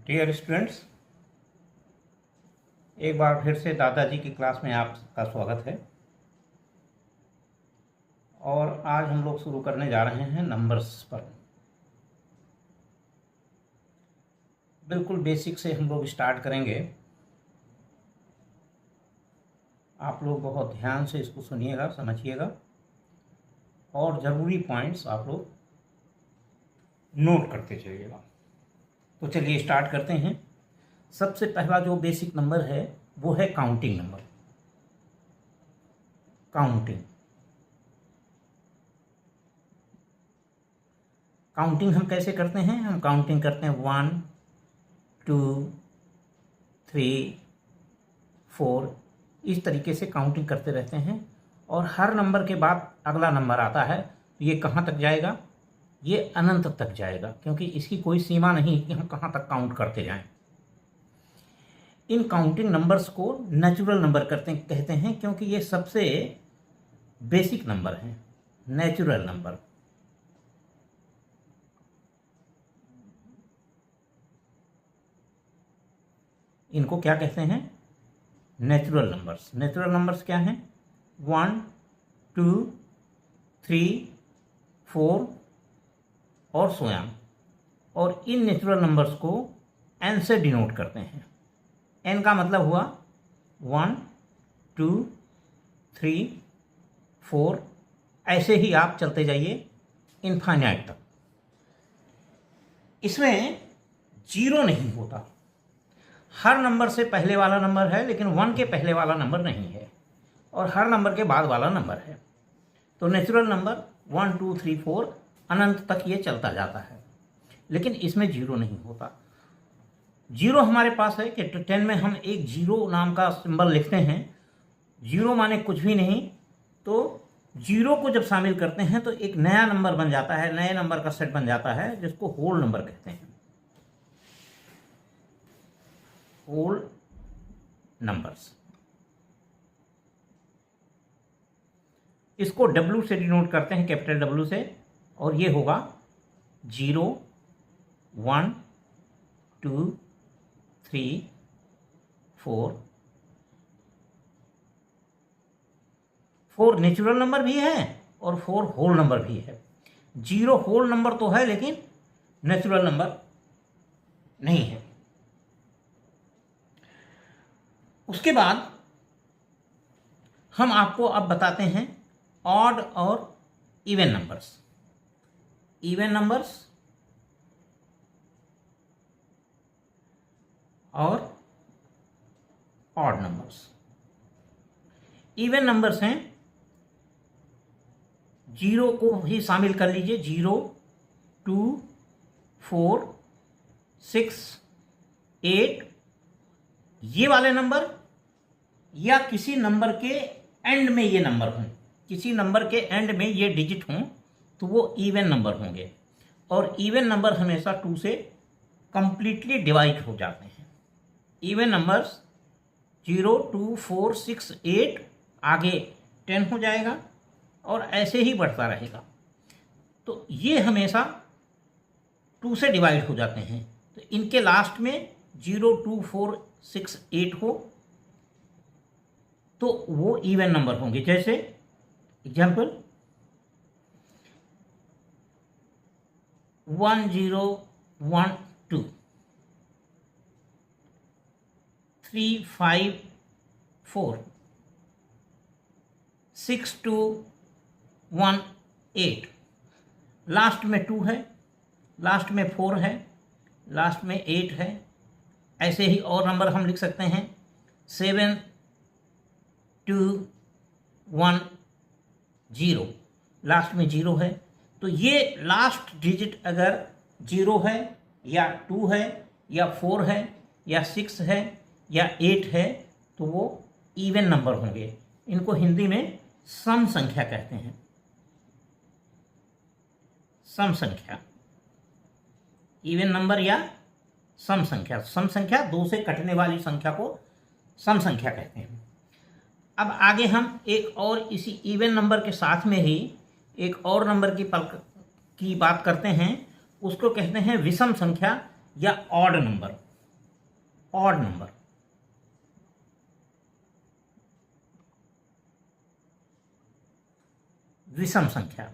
Dear students, एक बार फिर से दादाजी की क्लास में आपका स्वागत है। और आज हम लोग शुरू करने जा रहे हैं नंबर्स पर। बिल्कुल बेसिक से हम लोग स्टार्ट करेंगे। आप लोग बहुत ध्यान से इसको सुनिएगा, समझिएगा और ज़रूरी पॉइंट्स आप लोग नोट करते चलिएगा। तो चलिए स्टार्ट करते हैं। सबसे पहला जो बेसिक नंबर है वो है काउंटिंग नंबर। काउंटिंग हम कैसे करते हैं? हम काउंटिंग करते हैं 1 2 3 4, इस तरीके से काउंटिंग करते रहते हैं। और हर नंबर के बाद अगला नंबर आता है। ये कहाँ तक जाएगा? ये अनंत तक जाएगा, क्योंकि इसकी कोई सीमा नहीं कि हम कहाँ तक काउंट करते जाएं। इन काउंटिंग नंबर्स को नेचुरल नंबर कहते हैं, क्योंकि ये सबसे बेसिक नंबर हैं, नेचुरल नंबर। इनको क्या कहते हैं? Natural numbers. नेचुरल नंबर्स क्या हैं? 1 2 3 4 और सोयाम। और इन नेचुरल नंबर्स को n से डिनोट करते हैं। n का मतलब हुआ 1 2 3 4, ऐसे ही आप चलते जाइए इनफाइनाइट तक। इसमें जीरो नहीं होता। हर नंबर से पहले वाला नंबर है, लेकिन 1 के पहले वाला नंबर नहीं है, और हर नंबर के बाद वाला नंबर है। तो नेचुरल नंबर 1 2 3 4 अनंत तक ये चलता जाता है, लेकिन इसमें जीरो नहीं होता। जीरो हमारे पास है कि 10 में हम एक जीरो नाम का सिंबल लिखते हैं। जीरो माने कुछ भी नहीं, तो जीरो को जब शामिल करते हैं तो एक नया नंबर बन जाता है, नए नंबर का सेट बन जाता है, जिसको होल नंबर कहते हैं। Whole numbers. इसको W से डिनोट करते हैं, कैपिटल W से, और ये होगा 0 1 2 3 4। 4 नेचुरल नंबर भी है और 4 होल नंबर भी है। 0 होल नंबर तो है, लेकिन नेचुरल नंबर नहीं है। उसके बाद हम आपको अब बताते हैं ऑड और इवन नंबर्स। इवन नंबर्स और ऑड नंबर्स। इवन नंबर्स हैं, जीरो को भी शामिल कर लीजिए। 0 2 4 6 8, ये वाले नंबर, या किसी नंबर के एंड में ये नंबर हों, किसी नंबर के एंड में ये डिजिट हों, तो वो इवन नंबर होंगे। और इवन नंबर हमेशा 2 से कंप्लीटली डिवाइड हो जाते हैं। इवन नंबर्स 0 2 4 6 8, आगे 10 हो जाएगा और ऐसे ही बढ़ता रहेगा। तो ये हमेशा 2 से डिवाइड हो जाते हैं। तो इनके लास्ट में 0 2 4 6 8 हो तो वो इवन नंबर होंगे। जैसे एग्जाम्पल 1 0 1 2 3 5 4 6 2 1 8। लास्ट में 2 है, लास्ट में 4 है, लास्ट में 8 है। ऐसे ही और नंबर हम लिख सकते हैं 7 2 1 0, लास्ट में 0 है। तो ये लास्ट डिजिट अगर 0 है या 2 है या 4 है या 6 है या 8 है, तो वो इवन नंबर होंगे। इनको हिंदी में सम संख्या कहते हैं। सम संख्या, इवन नंबर या सम संख्या। सम संख्या 2 से कटने वाली संख्या को सम संख्या कहते हैं। अब आगे हम एक और इसी इवन नंबर के साथ में ही एक और नंबर की बात करते हैं। उसको कहते हैं विषम संख्या या ऑड नंबर। Odd number. विषम संख्या।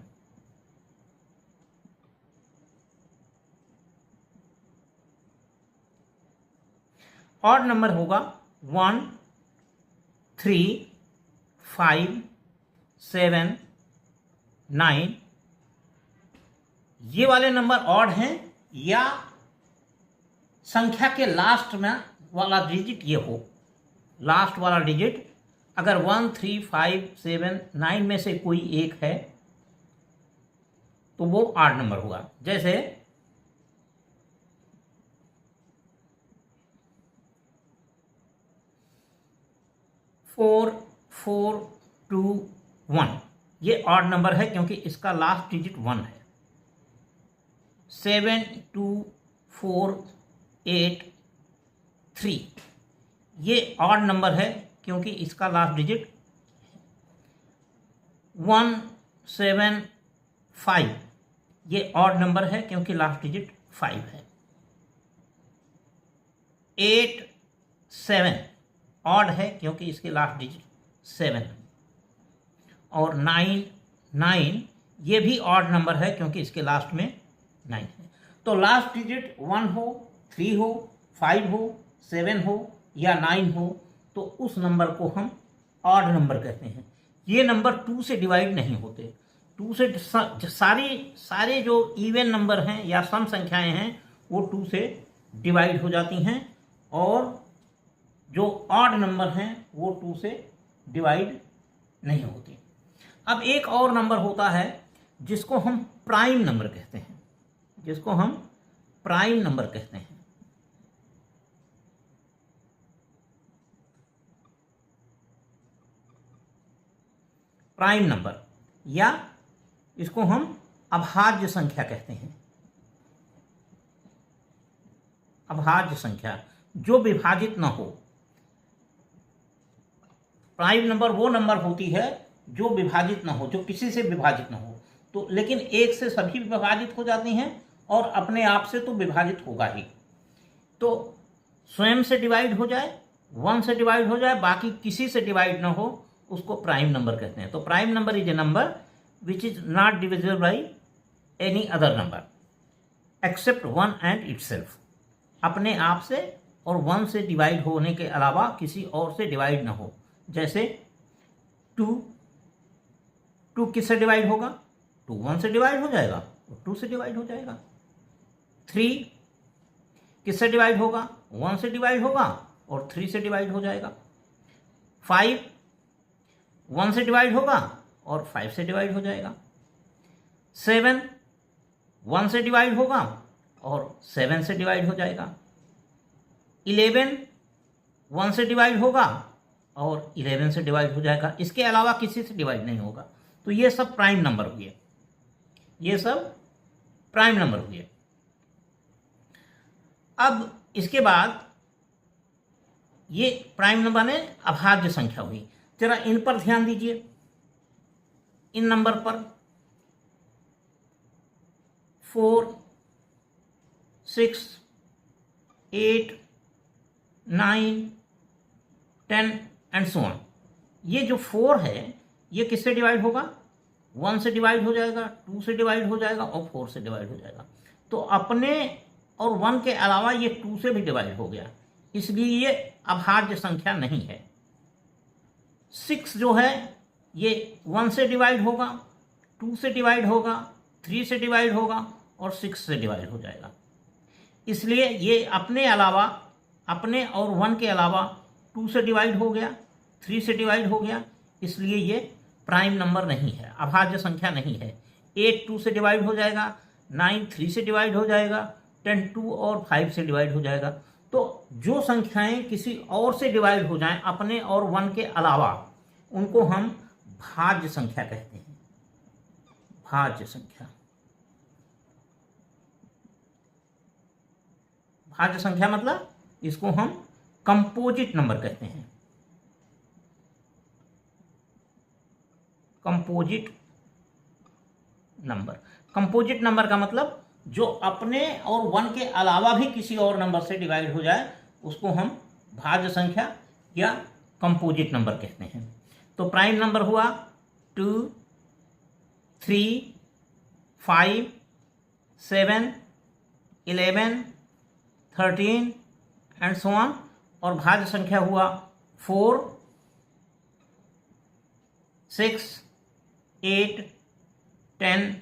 ऑड नंबर होगा 1, 3, 5, 7, 9। ये वाले नंबर ऑड हैं या संख्या के लास्ट में वाला डिजिट ये हो, लास्ट वाला डिजिट अगर 1, 3, 5, 7, 9 में से कोई एक है तो वो ऑड नंबर होगा। जैसे 4, 4, 2, 1 ये ऑड नंबर है क्योंकि इसका लास्ट डिजिट 1 है। 7, 2, 4, 8, 3 ये ऑड नंबर है क्योंकि इसका लास्ट डिजिट 1, 7, 5 ये ऑड नंबर है क्योंकि लास्ट डिजिट 5 है। 8, 7 ऑड है क्योंकि इसके लास्ट डिजिट 7 है। और 9, 9 ये भी ऑड नंबर है क्योंकि इसके लास्ट में 9 है। तो लास्ट डिजिट 1 हो, 3 हो, 5 हो, 7 हो या 9 हो तो उस नंबर को हम ऑड नंबर कहते हैं। ये नंबर 2 से डिवाइड नहीं होते। 2 से सारे जो इवन नंबर हैं या सम संख्याएं हैं वो 2 से डिवाइड हो जाती हैं और जो ऑड नंबर हैं वो 2 से डिवाइड नहीं होती। अब एक और नंबर होता है जिसको हम प्राइम नंबर कहते हैं, जिसको हम प्राइम नंबर कहते हैं। प्राइम नंबर या इसको हम अभाज्य संख्या कहते हैं। अभाज्य संख्या जो विभाजित न हो। प्राइम नंबर वो नंबर होती है जो विभाजित न हो, जो किसी से विभाजित न हो। तो लेकिन एक से सभी विभाजित हो जाती हैं और अपने आप से तो विभाजित होगा ही। तो स्वयं से डिवाइड हो जाए, 1 से डिवाइड हो जाए, बाकी किसी से डिवाइड न हो, उसको प्राइम नंबर कहते हैं। तो prime number is a number which is not divisible by any other number except 1 and itself. अपने आप से और 1 से डिवाइड होने के अलावा किसी और से डिवाइड न हो। जैसे 2 किससे डिवाइड होगा? 2 1 से डिवाइड हो जाएगा और 2 से डिवाइड हो जाएगा। 3 किससे डिवाइड होगा? 1 से डिवाइड होगा और 3 से डिवाइड हो जाएगा। 5 1 से डिवाइड होगा और 5 से डिवाइड हो जाएगा। 7 1 से डिवाइड होगा और 7 से डिवाइड हो जाएगा। 11 1 से डिवाइड होगा और 11 से डिवाइड हो जाएगा। इसके अलावा किसी से डिवाइड नहीं होगा। तो ये सब प्राइम नंबर हुए, ये सब प्राइम नंबर हुए। अब इसके बाद ये प्राइम नंबर ने अभाज्य संख्या हुई। जरा इन पर ध्यान दीजिए, इन नंबर पर 4, 6, 8, 9, 10 एंड सो ऑन। ये जो 4 है ये किससे डिवाइड होगा? 1 से डिवाइड हो जाएगा, 2 से डिवाइड हो जाएगा और 4 से डिवाइड हो जाएगा। तो अपने और 1 के अलावा ये 2 से भी डिवाइड हो गया, इसलिए ये अभाज्य संख्या नहीं है। 6 जो है ये 1 से डिवाइड होगा, 2 से डिवाइड होगा, 3 से डिवाइड होगा और 6 से डिवाइड हो जाएगा। इसलिए ये अपने और 1 के अलावा 2 से डिवाइड हो गया, 3 से डिवाइड हो गया, इसलिए ये प्राइम नंबर नहीं है, अभाज्य संख्या नहीं है। 8 2 से डिवाइड हो जाएगा, 9 3 से डिवाइड हो जाएगा, 10 2 और 5 से डिवाइड हो जाएगा। तो जो संख्याएं किसी और से डिवाइड हो जाएं अपने और 1 के अलावा, उनको हम भाज्य संख्या कहते हैं। भाज्य संख्या। भाज्य संख्या मतलब इसको हम कंपोजिट नंबर कहते हैं। Composite number. कंपोजिट नंबर का मतलब जो अपने और 1 के अलावा भी किसी और नंबर से डिवाइड हो जाए उसको हम भाज्य संख्या या कंपोजिट नंबर कहते हैं। तो प्राइम नंबर हुआ 2, 3, 5, 7, 11, 13 एंड सो ऑन, और भाज्य संख्या हुआ 4, 6, 8, 10,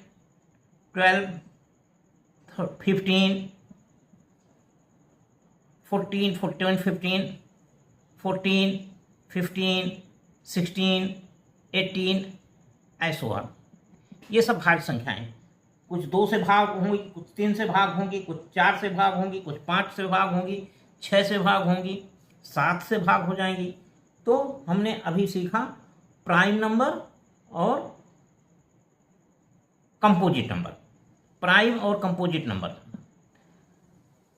12, 15, 14, 14, 15, 14, 15, 16, 18 ऐसो ऑन। ये सब भाज्य संख्याएं, कुछ 2 से भाग होंगी, कुछ 3 से भाग होंगी, कुछ 4 से भाग होंगी, कुछ 5 से भाग होंगी, 6 से भाग होंगी, 7 से भाग हो जाएंगी। तो हमने अभी सीखा प्राइम नंबर और कंपोजिट नंबर, प्राइम और कंपोजिट नंबर।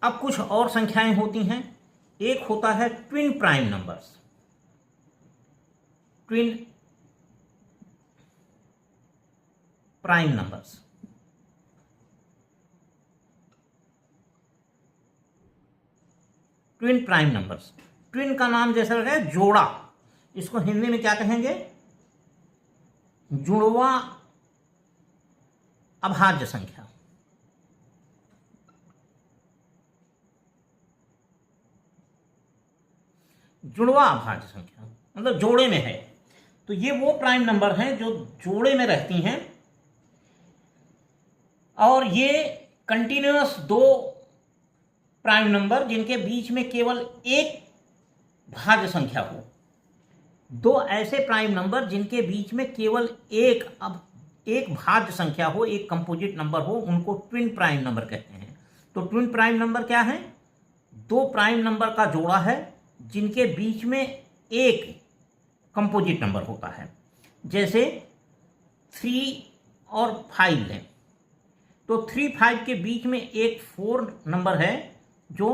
अब कुछ और संख्याएं होती हैं। एक होता है twin prime numbers. Twin prime numbers, twin prime numbers. Twin का नाम जैसा है जोड़ा, इसको हिंदी में क्या कहेंगे? जुड़वा अभाज्य संख्या। जुड़वा अभाज्य संख्या मतलब जोड़े में है। तो ये वो प्राइम नंबर हैं जो जोड़े में रहती हैं, और ये कंटिन्यूअस 2 प्राइम नंबर जिनके बीच में केवल एक भाज्य संख्या हो। 2 ऐसे प्राइम नंबर जिनके बीच में केवल एक भाज्य संख्या हो, एक कंपोजिट नंबर हो, उनको ट्विन प्राइम नंबर कहते हैं। तो ट्विन प्राइम नंबर क्या है? 2 प्राइम नंबर का जोड़ा है जिनके बीच में एक कंपोजिट नंबर होता है। जैसे 3 और 5 लें, तो 3, 5 के बीच में एक 4 नंबर है जो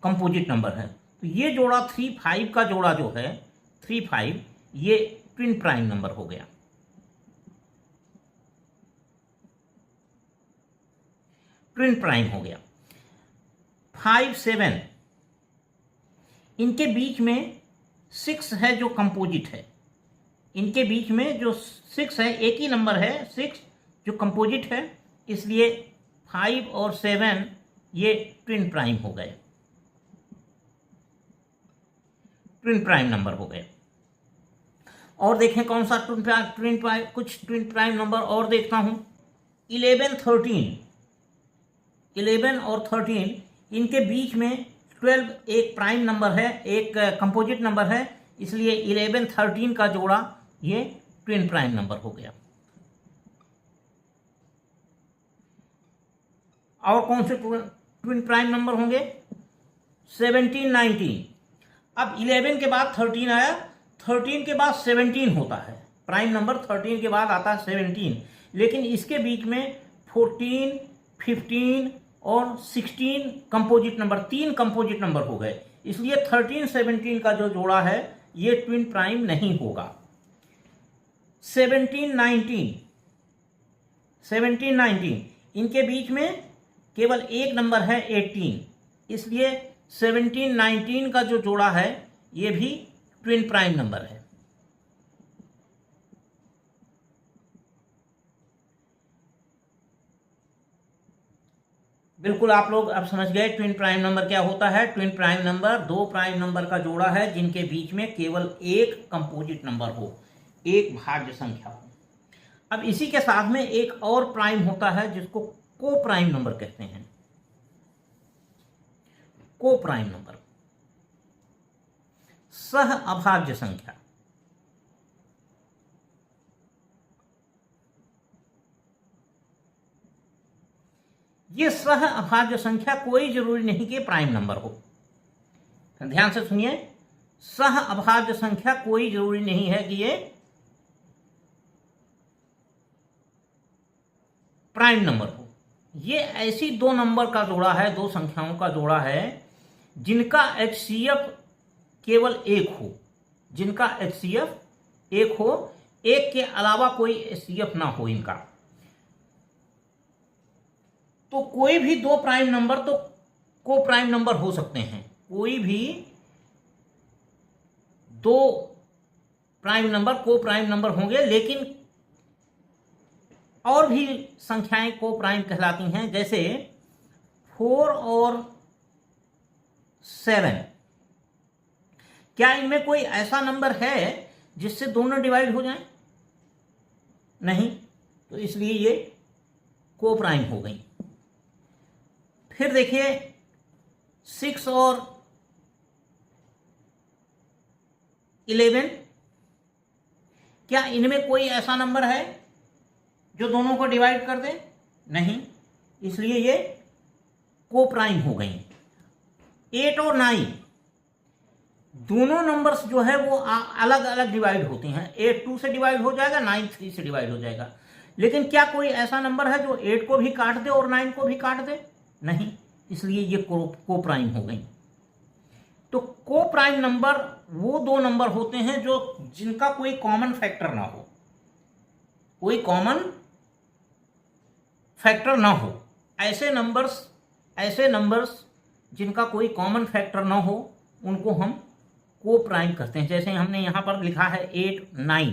कंपोजिट नंबर है। तो ये जोड़ा 3, 5 का जोड़ा जो है 3, 5, ये ट्विन प्राइम नंबर हो गया। ट्विन प्राइम हो गया। 5, 7 इनके बीच में 6 है जो कंपोजिट है। इनके बीच में जो 6 है, एक ही नंबर है 6 जो कंपोजिट है, इसलिए 5 और 7 ये ट्विन प्राइम हो गए, ट्विन प्राइम नंबर हो गए। और देखें कौन सा ट्विन प्राइम, कुछ ट्विन प्राइम नंबर और देखता हूं। 11, 13, 11 और 13 इनके बीच में 12 एक प्राइम नंबर है, एक कंपोजिट नंबर है, इसलिए 11, 13 का जोड़ा ये ट्विन प्राइम नंबर हो गया। और कौन से ट्विन प्राइम नंबर होंगे? 17, 19। अब 11 के बाद 13 आया, 13 के बाद 17 होता है। प्राइम नंबर 13 के बाद आता है 17, लेकिन इसके बीच में 14, 15 और 16 कंपोजिट नंबर, 3 कंपोजिट नंबर हो गए, इसलिए 13, 17 का जो जोड़ा है ये ट्विन प्राइम नहीं होगा। 17, 19 इनके बीच में केवल एक नंबर है 18, इसलिए 17, 19 का जो जोड़ा है ये भी ट्विन प्राइम नंबर है। बिल्कुल आप लोग अब समझ गए ट्विन प्राइम नंबर क्या होता है। Twin prime number 2 prime number का जोड़ा है जिनके बीच में केवल एक कंपोजिट नंबर हो, एक भाज्य संख्या हो। अब इसी के साथ में एक और प्राइम होता है जिसको को प्राइम नंबर कहते हैं। को प्राइम नंबर, सह अभाज्य संख्या। ये सह अभाज्य संख्या कोई जरूरी नहीं कि प्राइम नंबर हो। ध्यान से सुनिए, सह अभाज्य संख्या कोई जरूरी नहीं है कि ये प्राइम नंबर हो। ये ऐसी 2 नंबर का जोड़ा है, 2 संख्याओं का जोड़ा है जिनका HCF केवल 1 हो, जिनका HCF 1 हो, 1 के अलावा कोई HCF ना हो इनका। तो कोई भी 2 प्राइम नंबर तो को प्राइम नंबर हो सकते हैं, कोई भी दो प्राइम नंबर को प्राइम नंबर होंगे, लेकिन और भी संख्याएं को प्राइम कहलाती हैं, जैसे 4 और 7। क्या इनमें कोई ऐसा नंबर है जिससे दोनों डिवाइड हो जाएं? नहीं, तो इसलिए ये को प्राइम हो गई। फिर देखिए 6 और 11, क्या इनमें कोई ऐसा नंबर है जो दोनों को डिवाइड कर दे? नहीं, इसलिए ये को प्राइम हो गई। 8 और 9 दोनों नंबर्स जो है वो अलग अलग डिवाइड होती हैं। 8 2 से डिवाइड हो जाएगा, 9 3 से डिवाइड हो जाएगा। लेकिन क्या कोई ऐसा नंबर है जो 8 को भी काट दे और 9 को भी काट दे? नहीं, इसलिए ये को प्राइम हो गई। तो को प्राइम नंबर वो दो नंबर होते हैं जो जिनका कोई कॉमन फैक्टर ना हो, कोई कॉमन फैक्टर ना हो। ऐसे नंबर्स जिनका कोई कॉमन फैक्टर ना हो उनको हम को प्राइम करते हैं। जैसे हमने यहाँ पर लिखा है 8 9,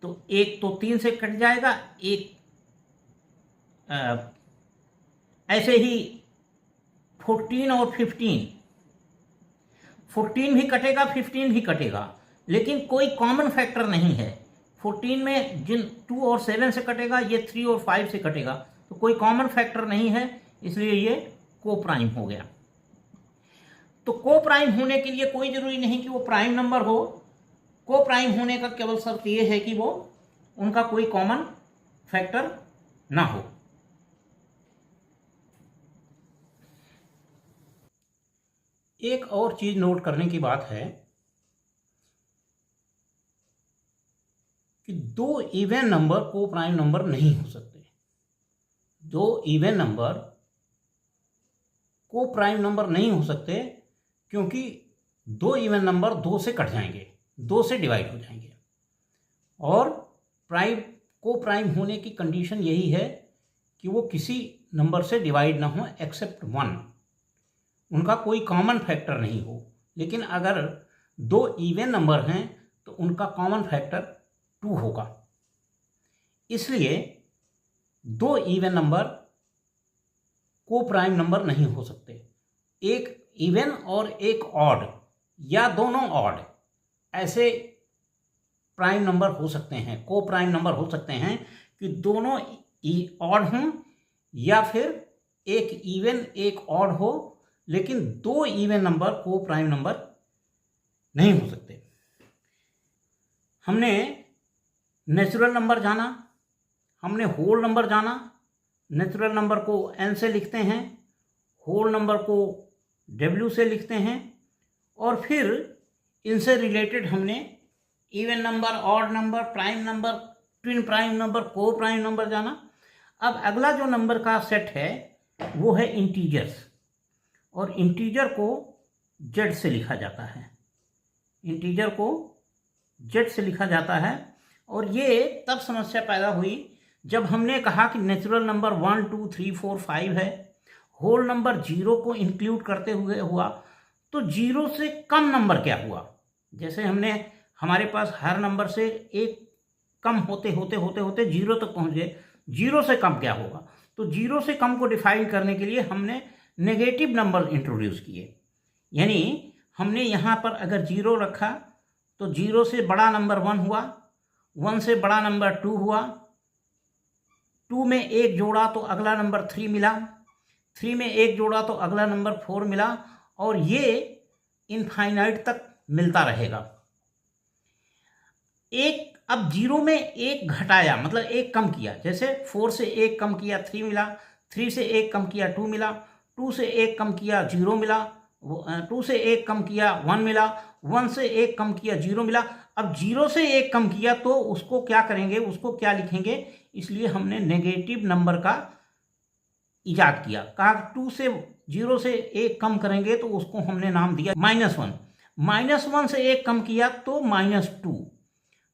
तो एक तो 3 से कट जाएगा, एक ऐसे ही 14 और 14 भी कटेगा, 15 भी कटेगा, लेकिन कोई कॉमन फैक्टर नहीं है। 14 में जिन 2 और 7 से कटेगा, ये 3 और 5 से कटेगा, तो कोई कॉमन फैक्टर नहीं है, इसलिए ये को प्राइम हो गया। तो को प्राइम होने के लिए कोई जरूरी नहीं कि वो प्राइम नंबर हो। को प्राइम होने का केवल शर्त ये है कि वो उनका कोई कॉमन फैक्टर ना हो। एक और चीज नोट करने की बात है कि दो इवन नंबर को प्राइम नंबर नहीं हो सकते। दो इवन नंबर को प्राइम नंबर नहीं हो सकते क्योंकि दो इवन नंबर 2 से कट जाएंगे, 2 से डिवाइड हो जाएंगे। और को प्राइम होने की कंडीशन यही है कि वो किसी नंबर से डिवाइड ना हो एक्सेप्ट 1, उनका कोई कॉमन फैक्टर नहीं हो। लेकिन अगर दो इवन नंबर हैं तो उनका कॉमन फैक्टर 2 होगा। इसलिए दो इवन नंबर को प्राइम नंबर नहीं हो सकते। एक इवन और एक ऑड या दोनों ऑड, ऐसे प्राइम नंबर हो सकते हैं, को प्राइम नंबर हो सकते हैं कि दोनों ऑड हों या फिर एक इवन एक ऑड हो, लेकिन दो इवन नंबर को प्राइम नंबर नहीं हो सकते। हमने नेचुरल नंबर जाना, हमने होल नंबर जाना। नेचुरल नंबर को n से लिखते हैं, होल नंबर को w से लिखते हैं, और फिर इनसे रिलेटेड हमने even number, odd number, prime number, twin prime number, को प्राइम नंबर जाना। अब अगला जो नंबर का सेट है वो है इंटीजर्स, और इंटीजर को z से लिखा जाता है। इंटीजर को z से लिखा जाता है, और ये तब समस्या पैदा हुई जब हमने कहा कि नेचुरल नंबर 1 2 3 4 5 है, होल नंबर 0 को इंक्लूड करते हुए हुआ, तो 0 से कम नंबर क्या हुआ। जैसे हमारे पास हर नंबर से एक कम होते होते होते होते 0 तक पहुंच गए, 0 से कम क्या होगा। तो 0 से कम को डिफाइन करने के लिए हमने नेगेटिव नंबर इंट्रोड्यूस किए। यानी हमने यहाँ पर अगर 0 रखा तो 0 से बड़ा नंबर 1 हुआ, 1 से बड़ा नंबर 2 हुआ, 2 में 1 जोड़ा तो अगला नंबर 3 मिला, 3 में 1 जोड़ा तो अगला नंबर 4 मिला, और ये इनफाइनाइट तक मिलता रहेगा। अब 0 में 1 घटाया, मतलब 1 कम किया, जैसे 4 से 1 कम किया 3 मिला, 3 से 1 कम किया 2 मिला, 2 से 1 कम किया 0 मिला, 2 से 1 कम किया 1 मिला, 1 से 1 कम किया 0 मिला। अब 0 से 1 कम किया तो उसको क्या करेंगे, उसको क्या लिखेंगे, इसलिए हमने नेगेटिव नंबर का इजाद किया। कहा 2 से 0 से 1 कम करेंगे तो उसको हमने नाम दिया -1। -1 से 1 कम किया तो -2,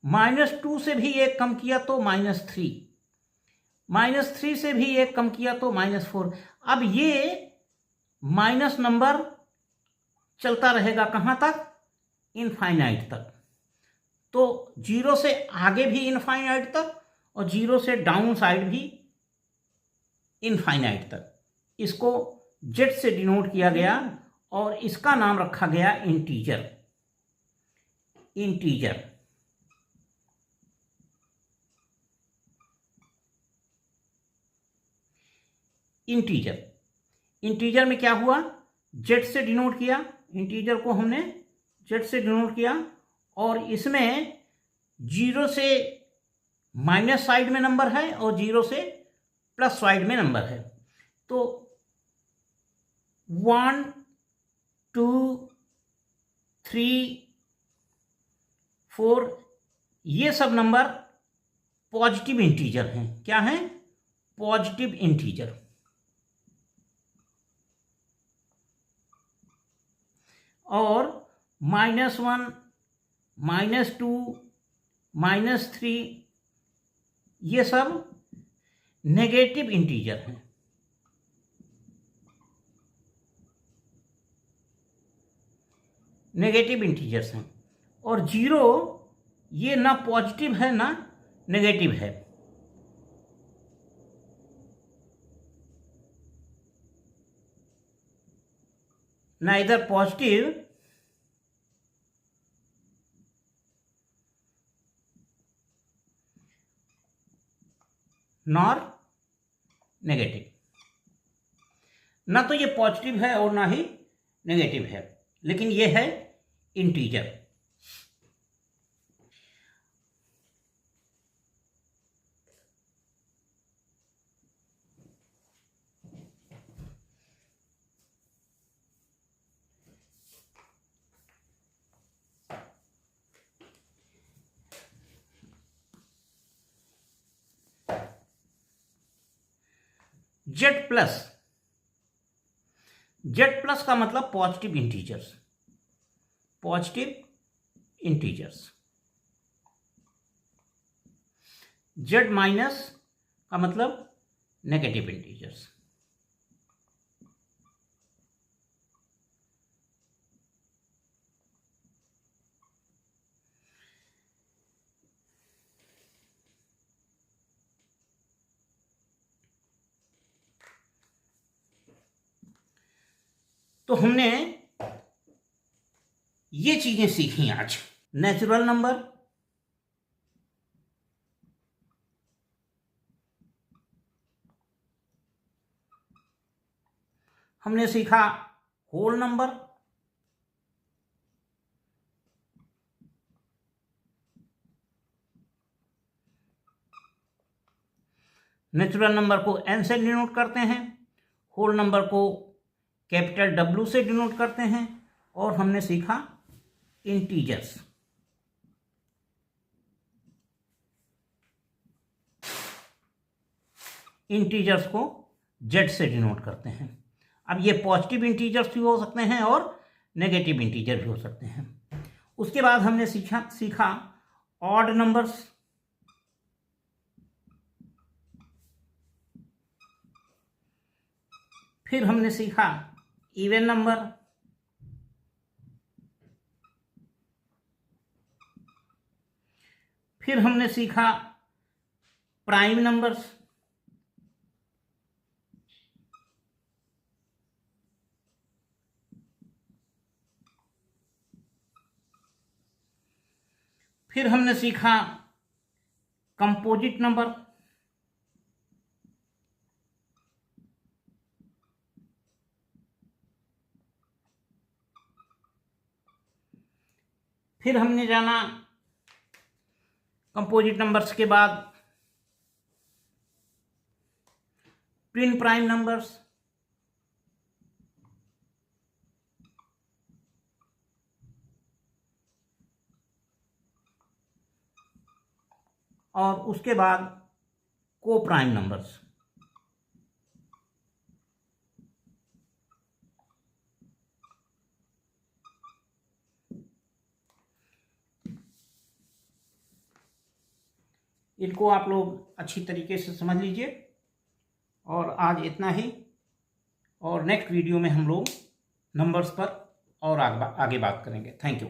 -2 से भी 1 कम किया तो -3, -3 से भी 1 कम किया तो -4। अब ये माइनस नंबर चलता रहेगा कहाँ तक? इनफाइनाइट तक। तो 0 से आगे भी इनफाइनाइट तक और 0 से डाउन साइड भी इनफाइनाइट तक। इसको जेड से डिनोट किया गया और इसका नाम रखा गया इंटीजर। इंटीजर इंटीजर इंटीजर में क्या हुआ? जेड से डिनोट किया, इंटीजर को हमने जेड से डिनोट किया और इसमें 0 से माइनस साइड में नंबर है और 0 से प्लस साइड में नंबर है। तो 1 2 3 4 ये सब नंबर पॉजिटिव इंटीजर हैं। क्या हैं? Positive integer. और -1 -2 -3 ये सब नेगेटिव इंटीजर हैं। नेगेटिव इंटीजर्स हैं। और 0 ये ना पॉजिटिव है ना नेगेटिव है। neither positive nor negative. ना तो ये पॉजिटिव है और ना ही नेगेटिव है, लेकिन ये है इंटीजर। जेड प्लस का मतलब positive integers. Positive integers. Z minus का मतलब नेगेटिव इंटीजर्स। तो हमने ये चीजें सीखी आज। नेचुरल नंबर, हमने सीखा होल नंबर, नेचुरल नंबर को n से डिनोट करते हैं, होल नंबर को कैपिटल W से डिनोट करते हैं, और हमने सीखा इंटीजर्स। इंटीजर्स को Z से डिनोट करते हैं। अब ये पॉजिटिव इंटीजर्स भी हो सकते हैं और नेगेटिव इंटीजर भी हो सकते हैं। उसके बाद हमने सीखा ऑड नंबर्स, फिर हमने सीखा इवन नंबर, फिर हमने सीखा प्राइम नंबर्स, फिर हमने सीखा कंपोजिट नंबर, फिर हमने जाना कंपोजिट नंबर्स के बाद ट्विन प्राइम नंबर्स, और उसके बाद को प्राइम नंबर्स। इनको आप लोग अच्छी तरीके से समझ लीजिए। और आज इतना ही, और नेक्स्ट वीडियो में हम लोग नंबर्स पर और आगे बात करेंगे। Thank you.